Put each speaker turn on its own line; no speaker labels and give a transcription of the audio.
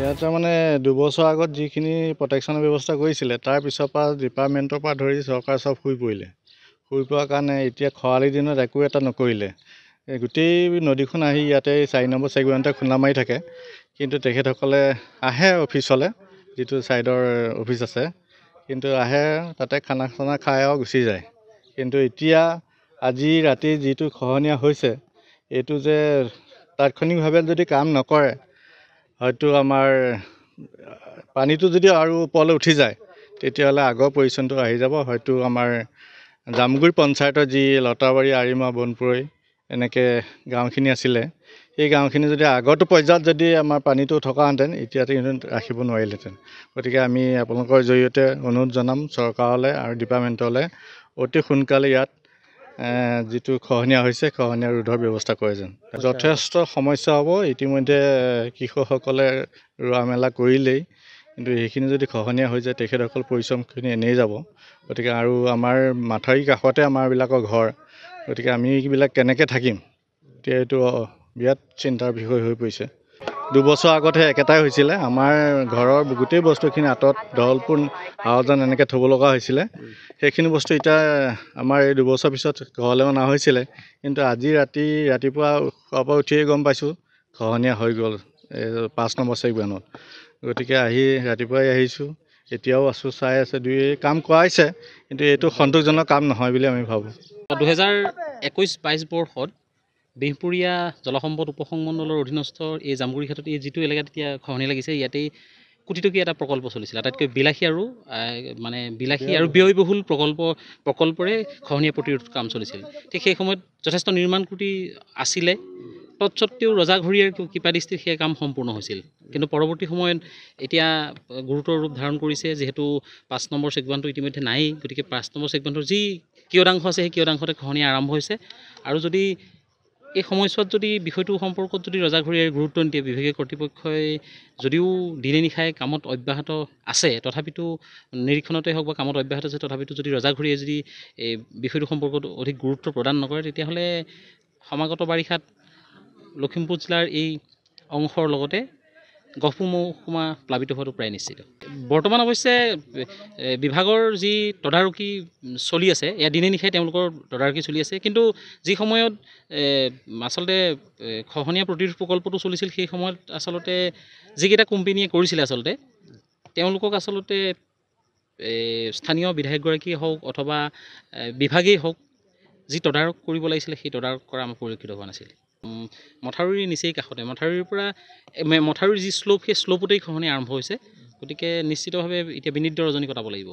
ইয়াতে মানে 2 বছৰ আগত যিখিনি প্ৰটেকশ্যনৰ ব্যৱস্থা কৰিছিলে তাৰ পিছৰ পৰা ডিপাৰ্টমেণ্টৰ পৰা ধৰি চৰকাৰ চব শুই পৰিলে। শুই পোৱাৰ কাৰণে এতিয়া খৰালি দিনত একো এটা নকৰিলে। গোটেই নদীখন আহি ইয়াতে 4 নম্বৰ ছেগমেণ্টে খুন্দা মাৰি থাকে। কিন্তু তেখেতসকলে আহে অফিচলৈ, যিটো ছাইডৰ অফিচ আছে, কিন্তু আহে তাতে খানা চানা খাই আৰু গুচি যায়। কিন্তু এতিয়া আজি ৰাতি যিটো খহনীয়া হৈছে, এইটো যে তাৎক্ষণিকভাৱে যদি কাম নকৰে, হয়তো আমাৰ পানীটো যদি আৰু ওপৰলৈ উঠি যায়, তেতিয়াহ'লে আগৰ পজিশ্যনটো আহি যাব। হয়তো আমাৰ জামগুৰি পঞ্চায়তৰ যি লতাবাৰী, আৰিমা, বনপুৰৈ এনেকৈ গাঁওখিনি আছিলে, সেই গাঁওখিনি যদি আগৰটো পৰ্যায়ত যদি আমাৰ পানীটো থকাহেঁতেন, এতিয়াতো ৰাখিব নোৱাৰিলেহেঁতেন। গতিকে আমি আপোনালোকৰ জৰিয়তে অনুৰোধ জনাম চৰকাৰলৈ আৰু ডিপাৰ্টমেণ্টলৈ অতি সোনকালে ইয়াত যিটো খহনীয়া হৈছে, খহনীয়া ৰোধৰ ব্যৱস্থা কৰে যেন। যথেষ্ট সমস্যা হ'ব। ইতিমধ্যে কৃষকসকলে ৰোৱা মেলা কৰিলেই, কিন্তু সেইখিনি যদি খহনীয়া হৈ যায়, তেখেতসকল পৰিশ্ৰমখিনি এনেই যাব। গতিকে আৰু আমাৰ মাথাউৰিৰ কাষতে আমাৰবিলাকৰ ঘৰ, গতিকে আমি এইবিলাক কেনেকৈ থাকিম, এতিয়া এইটো বিৰাট চিন্তাৰ বিষয় হৈ পৰিছে। 2 বছৰ আগতহে একেটাই হৈছিলে। আমাৰ ঘৰৰ গোটেই বস্তুখিনি আঁতৰত দলপুৰ, আওজান এনেকৈ থ'ব লগা হৈছিলে। সেইখিনি বস্তু এতিয়া আমাৰ এই 2 বছৰ পিছত ঘৰলৈ অনা হৈছিলে, কিন্তু আজি ৰাতিপুৱা খোৱাৰ পৰা উঠিয়ে গম পাইছোঁ খহনীয়া হৈ গ'ল 5 নম্বৰ ছেগমেণ্টত। গতিকে ৰাতিপুৱাই আহিছোঁ, এতিয়াও আছোঁ, চাই আছে, কাম কৰাইছে, কিন্তু এইটো সন্তোষজনক কাম নহয় বুলি আমি ভাবোঁ।
2021-22 বৰ্ষত বিহপুৰীয়া জলসম্পদ উপসংমণ্ডলৰ অধীনস্থ এই জামগুৰি ক্ষেত্ৰত এই যিটো এলেকাত এতিয়া খহনীয়া লাগিছে, ইয়াতেই কোটিটকীয়া এটা প্ৰকল্প চলিছিল। আটাইতকৈ বিলাসী আৰু ব্যয়বহুল প্ৰকল্পৰে খহনীয়া প্ৰতিৰোধ কাম চলিছিল। ঠিক সেই সময়ত যথেষ্ট নিৰ্মাণ ত্ৰুটি আছিলে, তৎসত্ত্বেও ৰজাঘৰীয়াৰ কৃপাদৃষ্টিত সেই কাম সম্পূৰ্ণ হৈছিল। কিন্তু পৰৱৰ্তী সময়ত এতিয়া গুৰুতৰ ৰূপ ধাৰণ কৰিছে, যিহেতু 5 নম্বৰ ছেগমেণ্টটো ইতিমধ্যে নায়েই। গতিকে 5 নম্বৰ ছেগমেণ্টৰ যি কিয়দাংশ আছে, সেই কিয়দাংশতে খহনীয়া আৰম্ভ হৈছে। আৰু যদি এই সময়ছোৱাত যদি বিষয়টো সম্পৰ্কত যদি ৰজাঘৰীয়াই গুৰুত্ব নিদিয়ে, বিভাগীয় কৰ্তৃপক্ষই যদিও দিনে নিশাই কামত অব্যাহত আছে, তথাপিতো নিৰীক্ষণতে হওক বা কামত অব্যাহত আছে, তথাপিতো যদি ৰজাঘৰীয়াই যদি এই বিষয়টো সম্পৰ্কত অধিক গুৰুত্ব প্ৰদান নকৰে, তেতিয়াহ'লে সমাগত বাৰিষাত লখিমপুৰ জিলাৰ এই অংশৰ লগতে গহপুৰ মহকুমা প্লাবিত হোৱাটো প্ৰায় নিশ্চিত। বৰ্তমান অৱশ্যে বিভাগৰ যি তদাৰকী চলি আছে, এয়া দিনে নিশাই তেওঁলোকৰ তদাৰকী চলি আছে। কিন্তু যি সময়ত আচলতে খহনীয়া প্ৰতিৰোধ প্ৰকল্পটো চলিছিল, সেই সময়ত আচলতে যিকেইটা কোম্পানীয়ে কৰিছিলে, আচলতে তেওঁলোকক আচলতে স্থানীয় বিধায়কগৰাকীয়ে হওক অথবা বিভাগেই হওক, যি তদাৰক কৰিব লাগিছিলে, সেই তদাৰক কৰা আমাৰ পৰিলক্ষিত হোৱা নাছিল। মথাউৰিৰ নিচেই কাষতে, মথাউৰিৰ যি শ্লোপ, সেই শ্লোপতেই খহনীয়া আৰম্ভ হৈছে। গতিকে নিশ্চিতভাৱে এতিয়া বিনিদ্ৰ ৰজনী কটাব লাগিব।